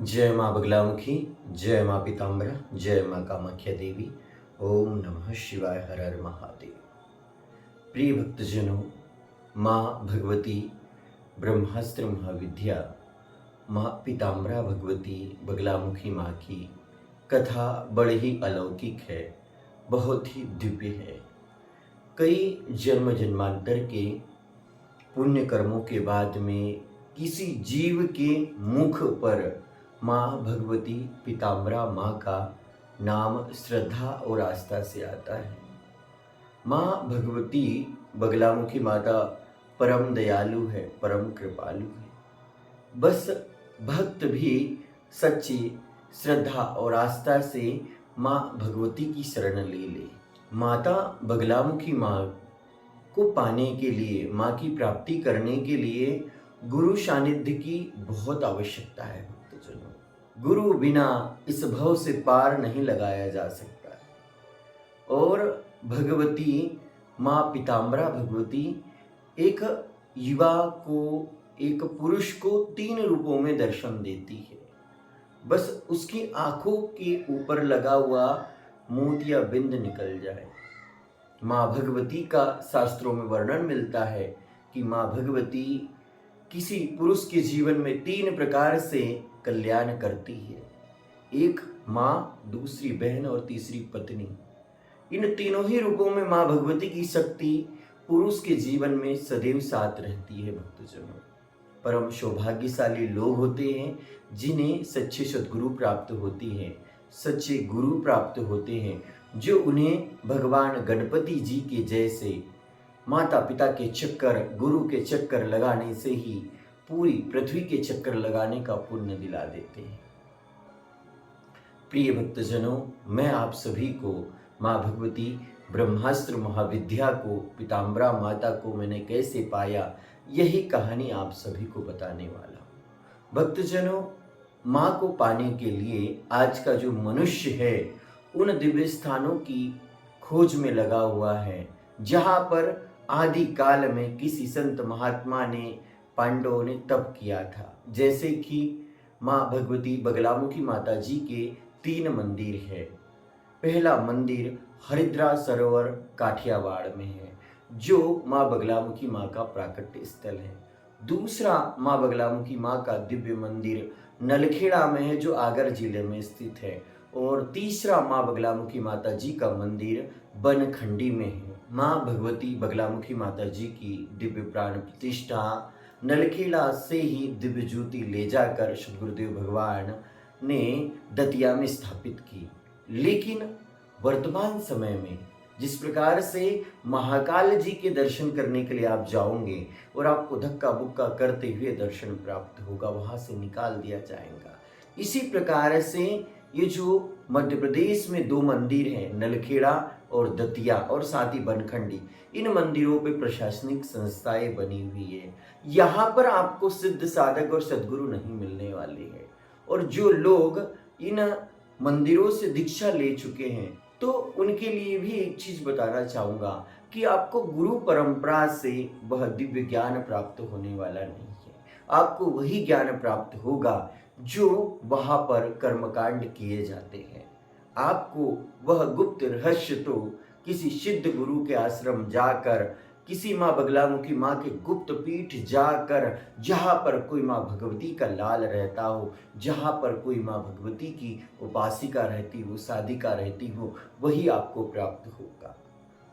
जय माँ बगलामुखी, जय माँ पीताम्बरा, जय माँ कामाख्या देवी। ओम नमः शिवाय, हर हर महादेव। प्रिय भक्तजनों, माँ भगवती ब्रह्मास्त्र महाविद्या, माँ पीताम्बरा भगवती बगलामुखी माँ की कथा बड़ी ही अलौकिक है, बहुत ही दिव्य है। कई जन्म जन्मांतर के पुण्य कर्मों के बाद में किसी जीव के मुख पर माँ भगवती पीताम्बरा माँ का नाम श्रद्धा और आस्था से आता है। माँ भगवती बगलामुखी माता परम दयालु है, परम कृपालु है। बस भक्त भी सच्ची श्रद्धा और आस्था से माँ भगवती की शरण ले ले। माता बगलामुखी माँ को पाने के लिए, माँ की प्राप्ति करने के लिए गुरु सानिध्य की बहुत आवश्यकता है भक्तजनों। गुरु बिना इस भव से पार नहीं लगाया जा सकता है। और भगवती माँ पीताम्बरा भगवती एक युवा को, एक पुरुष को 3 रूपों में दर्शन देती है। बस उसकी आंखों के ऊपर लगा हुआ मोतिया बिंद निकल जाए। माँ भगवती का शास्त्रों में वर्णन मिलता है कि माँ भगवती किसी पुरुष के जीवन में 3 प्रकार से कल्याण करती है। एक माँ, दूसरी बहन और तीसरी पत्नी। इन तीनों ही रूपों में माँ भगवती की शक्ति पुरुष के जीवन में सदैव साथ रहती है भक्तजनों। परम सौभाग्यशाली लोग होते हैं जिन्हें सच्चे सद्गुरु प्राप्त होते हैं, सच्चे गुरु प्राप्त होते हैं, जो उन्हें भगवान गणपति जी के जैसे माता पिता के चक्कर, गुरु के चक्कर लगाने से ही पूरी पृथ्वी के चक्कर लगाने का पुण्य दिला देते हैं। प्रिय भक्तजनों, मैं आप सभी को माँ भगवती ब्रह्मास्त्र महाविद्या को, पीताम्बरा माता को मैंने कैसे पाया, यही कहानी आप सभी को बताने वाला हूँ। भक्तजनों, माँ को पाने के लिए आज का जो मनुष्य है उन दिव्य स्थानों की खोज में लगा हुआ है जहाँ पर आदि काल में किसी संत महात्मा ने, पांडवों ने तप किया था। जैसे कि माँ भगवती बगलामुखी माता जी के 3 मंदिर है। पहला मंदिर हरिद्रा सरोवर काठियावाड़ में है, जो माँ बगलामुखी माँ का प्राकट्य स्थल है। दूसरा माँ बगलामुखी माँ का दिव्य मंदिर नलखेड़ा में है, जो आगर जिले में स्थित है। और तीसरा माँ बगलामुखी माता जी का मंदिर बनखंडी में है। माँ भगवती बगलामुखी माता जी की दिव्य प्राण प्रतिष्ठा नलखेड़ा से ही दिव्य ज्योति ले जाकर सद्गुरुदेव भगवान ने दतिया में स्थापित की। लेकिन वर्तमान समय में जिस प्रकार से महाकाल जी के दर्शन करने के लिए आप जाओगे और आपको धक्का बुक्का करते हुए दर्शन प्राप्त होगा, वहां से निकाल दिया जाएगा। इसी प्रकार से ये जो मध्य प्रदेश में 2 मंदिर हैं, नलखेड़ा और दतिया, और साथ ही बनखंडी, इन मंदिरों पे प्रशासनिक संस्थाएं बनी हुई है। यहाँ पर आपको सिद्ध साधक और सद्गुरु नहीं मिलने वाले हैं। और जो लोग इन मंदिरों से दीक्षा ले चुके हैं, तो उनके लिए भी एक चीज बताना चाहूंगा कि आपको गुरु परंपरा से वह दिव्य ज्ञान प्राप्त होने वाला नहीं है। आपको वही ज्ञान प्राप्त होगा जो वहां पर कर्मकांड किए जाते हैं। आपको वह गुप्त रहस्य तो किसी सिद्ध गुरु के आश्रम जाकर, किसी माँ बगलामुखी माँ के गुप्त पीठ जाकर, जहाँ पर कोई माँ भगवती का लाल रहता हो, जहाँ पर कोई माँ भगवती की उपासिका रहती हो, साधिका रहती हो, वही आपको प्राप्त होगा।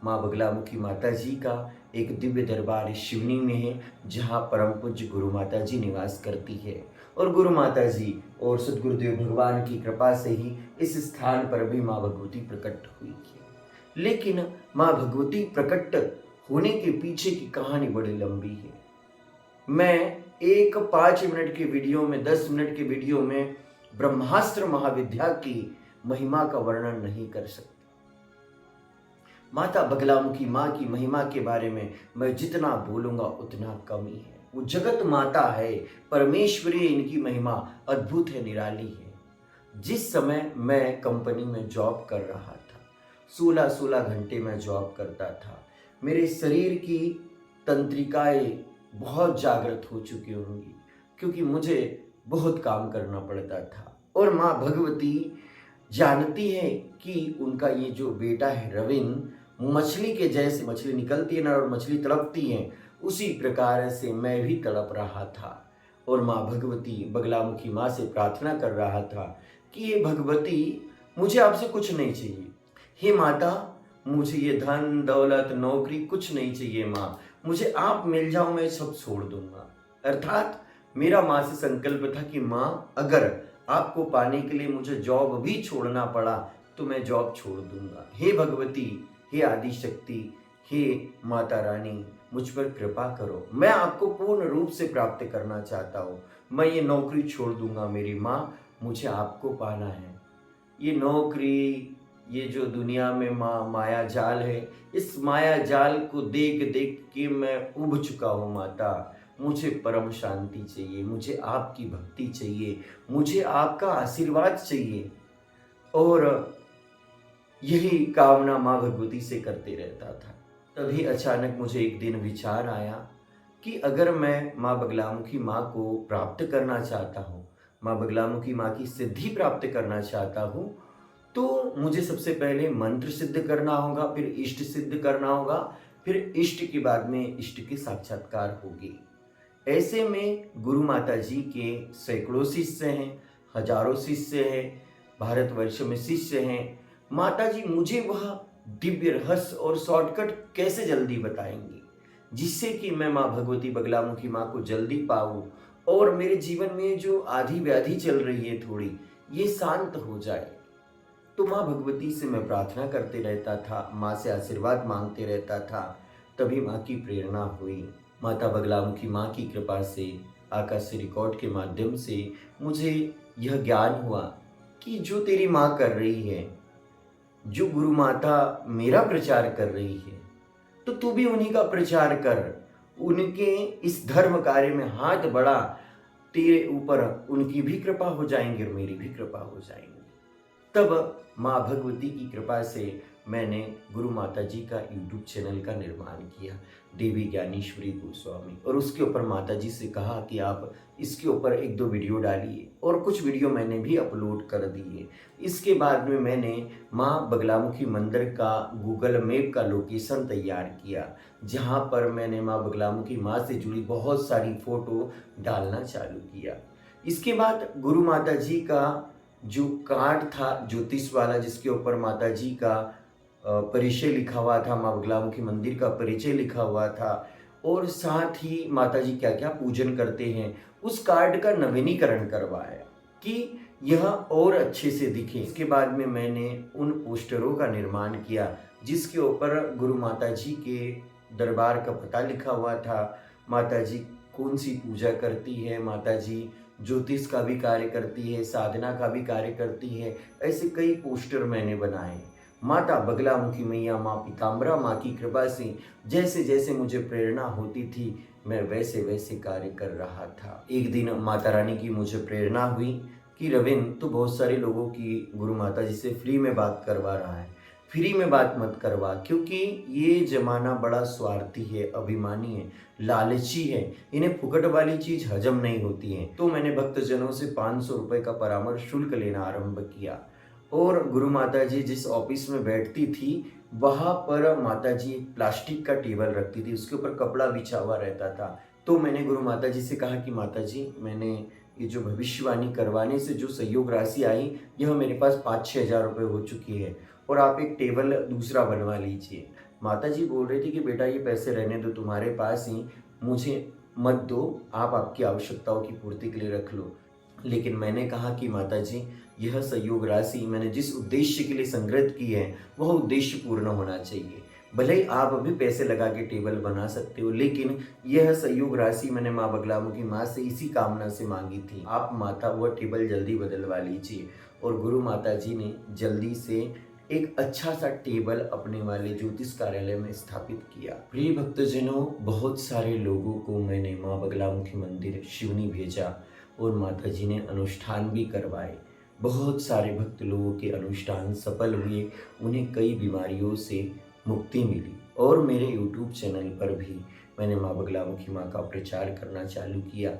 माँ बगलामुखी माता जी का एक दिव्य दरबार शिवनी में है, जहाँ परम पूज्य गुरु माता जी निवास करती है। और गुरु माता जी और सद्गुरुदेव भगवान की कृपा से ही इस स्थान पर भी माँ भगवती प्रकट हुई है। लेकिन माँ भगवती प्रकट होने के पीछे की कहानी बड़ी लंबी है। मैं एक 5 मिनट के वीडियो में, 10 मिनट के वीडियो में ब्रह्मास्त्र महाविद्या की महिमा का वर्णन नहीं कर सकता। माता बगलामुखी माँ की महिमा के बारे में मैं जितना बोलूंगा उतना कम ही है। वो जगत माता है, परमेश्वरी, इनकी महिमा अद्भुत है, निराली है। जिस समय मैं कंपनी में जॉब कर रहा था, 16-16 घंटे में जॉब करता था, मेरे शरीर की तंत्रिकाएं बहुत जागृत हो चुकी होंगी, क्योंकि मुझे बहुत काम करना पड़ता था। और माँ भगवती जानती है कि उनका ये जो बेटा है रविंद्र, मछली के जैसे मछली निकलती है ना और मछली तड़पती है, उसी प्रकार से मैं भी तड़प रहा था। और माँ भगवती बगलामुखी माँ से प्रार्थना कर रहा था कि ये भगवती, मुझे आपसे कुछ नहीं चाहिए। हे माता, मुझे ये धन दौलत नौकरी कुछ नहीं चाहिए माँ, मुझे आप मिल जाओ, मैं सब छोड़ दूंगा। अर्थात मेरा माँ से संकल्प था कि माँ, अगर आपको पाने के लिए मुझे जॉब भी छोड़ना पड़ा तो मैं जॉब छोड़ दूंगा। हे भगवती, हे आदि शक्ति, हे माता रानी, मुझ पर कृपा करो, मैं आपको पूर्ण रूप से प्राप्त करना चाहता हूँ। मैं ये नौकरी छोड़ दूंगा मेरी माँ, मुझे आपको पाना है। ये नौकरी, ये जो दुनिया में माया जाल है, इस माया जाल को देख देख के मैं उब चुका हूँ माता। मुझे परम शांति चाहिए, मुझे आपकी भक्ति चाहिए, मुझे आपका आशीर्वाद चाहिए। और यही कामना माँ भगवती से करते रहता था। तभी अचानक मुझे एक दिन विचार आया कि अगर मैं माँ बगलामुखी माँ को प्राप्त करना चाहता हूँ, माँ बगलामुखी माँ की सिद्धि प्राप्त करना चाहता हूँ, तो मुझे सबसे पहले मंत्र सिद्ध करना होगा, फिर इष्ट सिद्ध करना होगा, फिर इष्ट के बाद में इष्ट की साक्षात्कार होगी। ऐसे में गुरु माता जी के सैकड़ों शिष्य हैं, हजारों शिष्य हैं, भारतवर्ष में शिष्य हैं। माता जी मुझे वह दिव्य रहस्य और शॉर्टकट कैसे जल्दी बताएंगी, जिससे कि मैं माँ भगवती बगलामुखी माँ को जल्दी पाऊँ और मेरे जीवन में जो आधी व्याधि चल रही है थोड़ी, ये शांत हो जाए। तो माँ भगवती से मैं प्रार्थना करते रहता था, माँ से आशीर्वाद मांगते रहता था। तभी माँ की प्रेरणा हुई। माता बगलामुखी माँ की कृपा से आकाशीय रिकॉर्ड के माध्यम से मुझे यह ज्ञान हुआ कि जो तेरी माँ कर रही है, जो गुरु माता मेरा प्रचार कर रही है, तो तू भी उन्हीं का प्रचार कर, उनके इस धर्म कार्य में हाथ बढ़ा, तेरे ऊपर उनकी भी कृपा हो जाएंगी और मेरी भी कृपा हो जाएंगी। तब माँ भगवती की कृपा से मैंने गुरु माता जी का यूट्यूब चैनल का निर्माण किया, देवी ज्ञानेश्वरी गोस्वामी, और उसके ऊपर माता जी से कहा कि आप इसके ऊपर 1-2 वीडियो डालिए, और कुछ वीडियो मैंने भी अपलोड कर दिए। इसके बाद में मैंने माँ बगलामुखी मंदिर का गूगल मैप का लोकेशन तैयार किया, जहाँ पर मैंने माँ बगलामुखी माँ से जुड़ी बहुत सारी फ़ोटो डालना चालू किया। इसके बाद गुरु माता जी का जो कार्ड था ज्योतिष वाला, जिसके ऊपर माता जी का परिचय लिखा हुआ था, माँ बगलामुखी मंदिर का परिचय लिखा हुआ था, और साथ ही माता जी क्या क्या पूजन करते हैं, उस कार्ड का नवीनीकरण करवाया कि यह और अच्छे से दिखे। इसके बाद में मैंने उन पोस्टरों का निर्माण किया जिसके ऊपर गुरु माता जी के दरबार का पता लिखा हुआ था, माता जी कौन सी पूजा करती है, माता जी ज्योतिष का भी कार्य करती है, साधना का भी कार्य करती है। ऐसे कई पोस्टर मैंने बनाए। माता बगलामुखी मैया, माँ पीताम्बरा माँ की कृपा से जैसे जैसे मुझे प्रेरणा होती थी, मैं वैसे वैसे कार्य कर रहा था। एक दिन माता रानी की मुझे प्रेरणा हुई कि रविंद्र, तो बहुत सारे लोगों की गुरु माता जी से फ्री में बात करवा रहा है, फ्री में बात मत करवा, क्योंकि ये ज़माना बड़ा स्वार्थी है, अभिमानी है, लालची है, इन्हें फुकट वाली चीज़ हजम नहीं होती है। तो मैंने भक्तजनों से 500 रुपये का परामर्श शुल्क लेना आरंभ किया, और गुरु माता जी जिस ऑफिस में बैठती थी, वहाँ पर माता जी एक प्लास्टिक का टेबल रखती थी, उसके ऊपर कपड़ा बिछा हुआ रहता था। तो मैंने गुरु माता जी से कहा कि माता जी, मैंने ये जो भविष्यवाणी करवाने से जो सहयोग राशि आई, यह मेरे पास 5-6 हज़ार रुपये हो चुकी है, और आप एक टेबल दूसरा बनवा लीजिए। माता जी बोल रही थी कि बेटा, ये पैसे रहने दो तुम्हारे पास ही, मुझे मत दो, आप आपकी आवश्यकताओं की पूर्ति के लिए रख लो। लेकिन मैंने कहा कि माता जी, यह सहयोग राशि मैंने जिस उद्देश्य के लिए संग्रहित की है, वह उद्देश्य पूर्ण होना चाहिए। भले ही आप अभी पैसे लगा के टेबल बना सकते हो, लेकिन यह सहयोग राशि मैंने माँ बगलामुखी माँ से इसी कामना से मांगी थी। आप माता वह टेबल जल्दी बदलवा लीजिए। और गुरु माता जी ने जल्दी से एक अच्छा सा टेबल अपने वाले ज्योतिष कार्यालय में स्थापित किया। प्रिय भक्तजनों, बहुत सारे लोगों को मैंने माँ बगलामुखी मंदिर शिवनी भेजा, और माता जी ने अनुष्ठान भी करवाए। बहुत सारे भक्त लोगों के अनुष्ठान सफल हुए, उन्हें कई बीमारियों से मुक्ति मिली। और मेरे YouTube चैनल पर भी मैंने माँ बगलामुखी माँ का प्रचार करना चालू किया।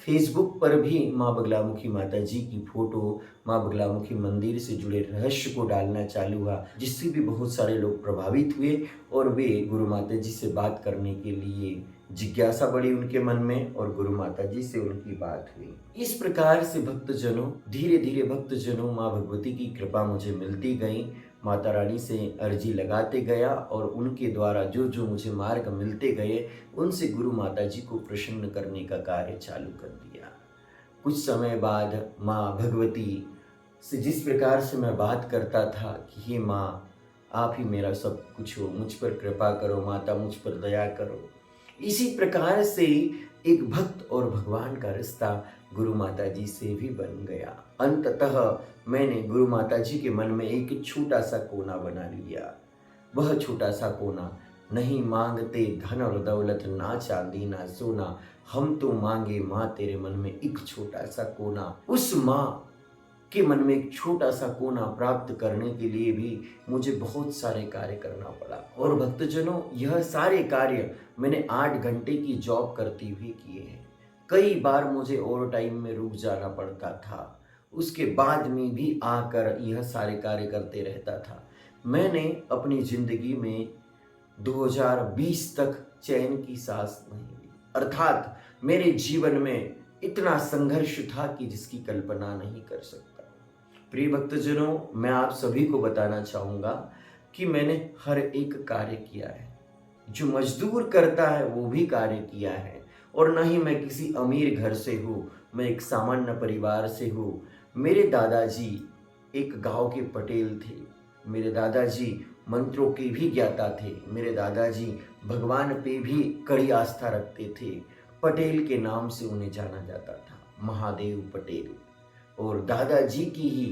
फेसबुक पर भी माँ बगलामुखी माता जी की फ़ोटो, माँ बगलामुखी मंदिर से जुड़े रहस्य को डालना चालू हुआ, जिससे भी बहुत सारे लोग प्रभावित हुए और वे गुरु माता जी से बात करने के लिए जिज्ञासा बढ़ी उनके मन में और गुरु माता जी से उनकी बात हुई। इस प्रकार से भक्तजनों, धीरे-धीरे भक्तजनों, माँ भगवती की कृपा मुझे मिलती गई। माता रानी से अर्जी लगाते गया और उनके द्वारा जो-जो मुझे मार्ग मिलते गए, उनसे गुरु माता जी को प्रसन्न करने का कार्य चालू कर दिया। कुछ समय बाद माँ भगवती से जिस प्रकार से मैं बात करता था कि हे माँ, आप ही मेरा सब कुछ हो, मुझ पर कृपा करो माता, मुझ पर दया करो। इसी प्रकार से एक भक्त और भगवान का रिश्ता गुरु माता जी से भी बन गया। अंततः मैंने गुरु माता जी के मन में एक छोटा-सा कोना बना लिया। वह छोटा-सा कोना, नहीं माँगते धन और दौलत, ना चाँदी ना सोना, हम तो माँगे माँ तेरे मन में एक छोटा-सा कोना। उस माँ के मन में एक छोटा-सा कोना प्राप्त करने के लिए भी मुझे बहुत सारे कार्य करना पड़ा और भक्तजनों, यह सारे कार्य मैंने 8 घंटे की जॉब करते हुए किए हैं। कई बार मुझे ओवर टाइम में रुक जाना पड़ता था। उसके बाद में भी आकर यह सारे कार्य करते रहता था। मैंने अपनी ज़िंदगी में 2020 तक चैन की सांस नहीं ली। अर्थात मेरे जीवन में इतना संघर्ष था कि जिसकी कल्पना नहीं कर सकता। प्रिय भक्तजनों, मैं आप सभी को बताना चाहूँगा कि मैंने हर एक कार्य किया है। जो मज़दूर करता है वो भी कार्य किया है और ना ही मैं किसी अमीर घर से हूँ, मैं एक सामान्य परिवार से हूँ। मेरे दादाजी एक गाँव के पटेल थे। मेरे दादाजी मंत्रों के भी ज्ञाता थे। मेरे दादाजी भगवान पे भी कड़ी आस्था रखते थे। पटेल के नाम से उन्हें जाना जाता था, महादेव पटेल। और दादाजी की ही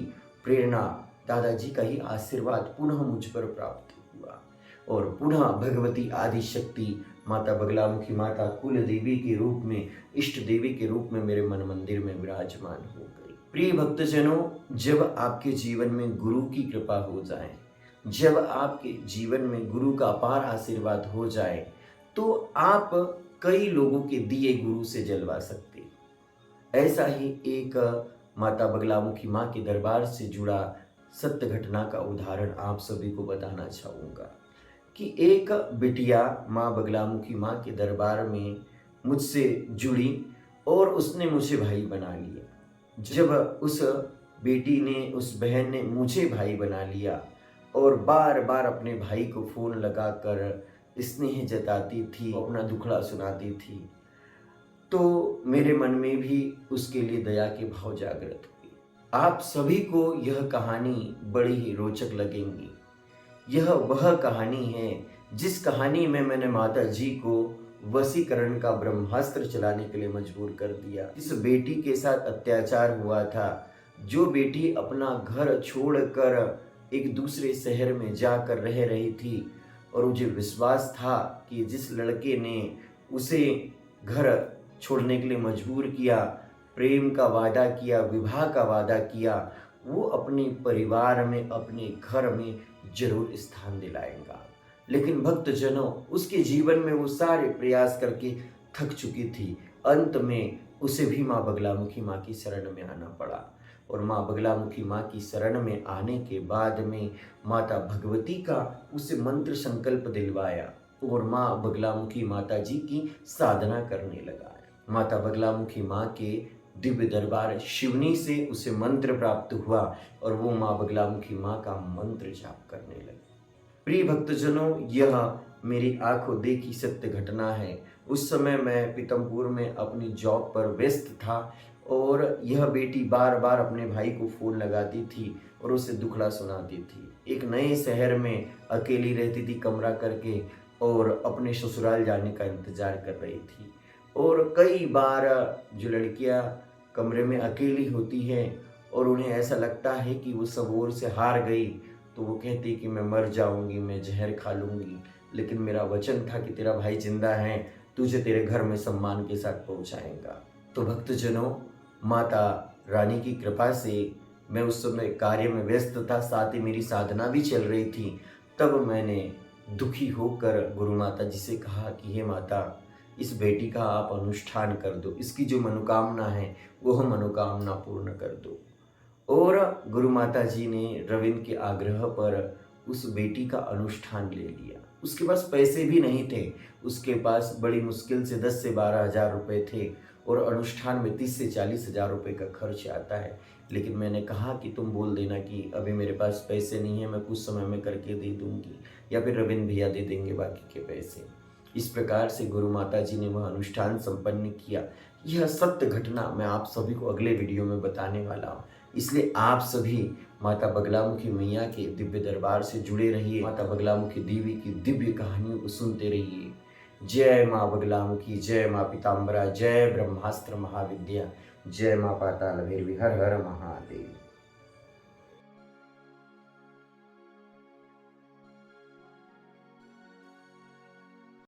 प्रेरणा, दादाजी का ही आशीर्वाद पुनः मुझ पर प्राप्त हुआ और पुनः भगवती आदिशक्ति माता बगलामुखी माता कुल देवी के रूप में, इष्ट देवी के रूप में मेरे मन मंदिर में विराजमान हो गई। प्रिय भक्तजनों, जब आपके जीवन में गुरु की कृपा हो जाए, जब आपके जीवन में गुरु का अपार आशीर्वाद हो जाए, तो आप कई लोगों के दिए गुरु से जलवा सकते। ऐसा ही एक माता बगलामुखी माँ के दरबार से जुड़ा सत्य घटना का उदाहरण आप सभी को बताना चाहूँगा कि एक बिटिया माँ बगलामुखी माँ के दरबार में मुझसे जुड़ी और उसने मुझे भाई बना लिया। जब उस बेटी ने, उस बहन ने मुझे भाई बना लिया और बार बार अपने भाई को फ़ोन लगाकर स्नेह जताती थी, अपना दुखड़ा सुनाती थी, तो मेरे मन में भी उसके लिए दया के भाव जागृत हुए। आप सभी को यह कहानी बड़ी ही रोचक लगेंगी। यह वह कहानी है जिस कहानी में मैंने माता जी को वशीकरण का ब्रह्मास्त्र चलाने के लिए मजबूर कर दिया। इस बेटी के साथ अत्याचार हुआ था, जो बेटी अपना घर छोड़कर एक दूसरे शहर में जाकर रह रही थी और मुझे विश्वास था कि जिस लड़के ने उसे घर छोड़ने के लिए मजबूर किया, प्रेम का वादा किया, विवाह का वादा किया, वो अपने परिवार में, अपने घर में जरूर स्थान दिलाएगा। लेकिन भक्तजनों, उसके जीवन में वो सारे प्रयास करके थक चुकी थी। अंत में उसे भी माँ बगलामुखी माँ की शरण में आना पड़ा और माँ बगलामुखी माँ की शरण में आने के बाद में माता भगवती का उसे मंत्र संकल्प दिलवाया और माँ बगलामुखी माता जी की साधना करने लगा। माता बगलामुखी माँ के दिव्य दरबार शिवनी से उसे मंत्र प्राप्त हुआ और वो माँ बगलामुखी माँ का मंत्र जाप करने लगी। प्रिय भक्तजनों, यह मेरी आंखों देखी सत्य घटना है। उस समय मैं पीतमपुर में अपनी जॉब पर व्यस्त था और यह बेटी बार बार अपने भाई को फ़ोन लगाती थी और उसे दुखड़ा सुनाती थी। एक नए शहर में अकेली रहती थी कमरा करके और अपने ससुराल जाने का इंतज़ार कर रही थी। और कई बार जो लड़कियां कमरे में अकेली होती हैं और उन्हें ऐसा लगता है कि वो सब ओर से हार गई, तो वो कहती कि मैं मर जाऊंगी, मैं जहर खा लूँगी, लेकिन मेरा वचन था कि तेरा भाई जिंदा है, तुझे तेरे घर में सम्मान के साथ पहुंचाएगा। तो भक्तजनों, माता रानी की कृपा से मैं उस समय कार्य में व्यस्त था, साथ ही मेरी साधना भी चल रही थी। तब मैंने दुखी होकर गुरु माता जी से कहा कि हे माता, इस बेटी का आप अनुष्ठान कर दो, इसकी जो मनोकामना है वह मनोकामना पूर्ण कर दो। और गुरु माता जी ने रविंद्र के आग्रह पर उस बेटी का अनुष्ठान ले लिया। उसके पास पैसे भी नहीं थे, उसके पास बड़ी मुश्किल से 10 से 12 हज़ार रुपये थे और अनुष्ठान में 30 से 40 हज़ार रुपये का खर्च आता है। लेकिन मैंने कहा कि तुम बोल देना कि अभी मेरे पास पैसे नहीं है, मैं कुछ समय में करके दे दूंगी, या फिर रविंद्र भैया दे देंगे बाकी के पैसे। इस प्रकार से गुरु माता जी ने वह अनुष्ठान संपन्न किया। यह सत्य घटना मैं आप सभी को अगले वीडियो में बताने वाला हूँ, इसलिए आप सभी माता बगलामुखी मैया के दिव्य दरबार से जुड़े रहिए। माता बगलामुखी देवी की दिव्य कहानियों को सुनते रहिए। जय माँ बगलामुखी, जय माँ पीताम्बरा, जय ब्रह्मास्त्र महाविद्या, जय माँ पाताल भैरवी, हर हर महादेव।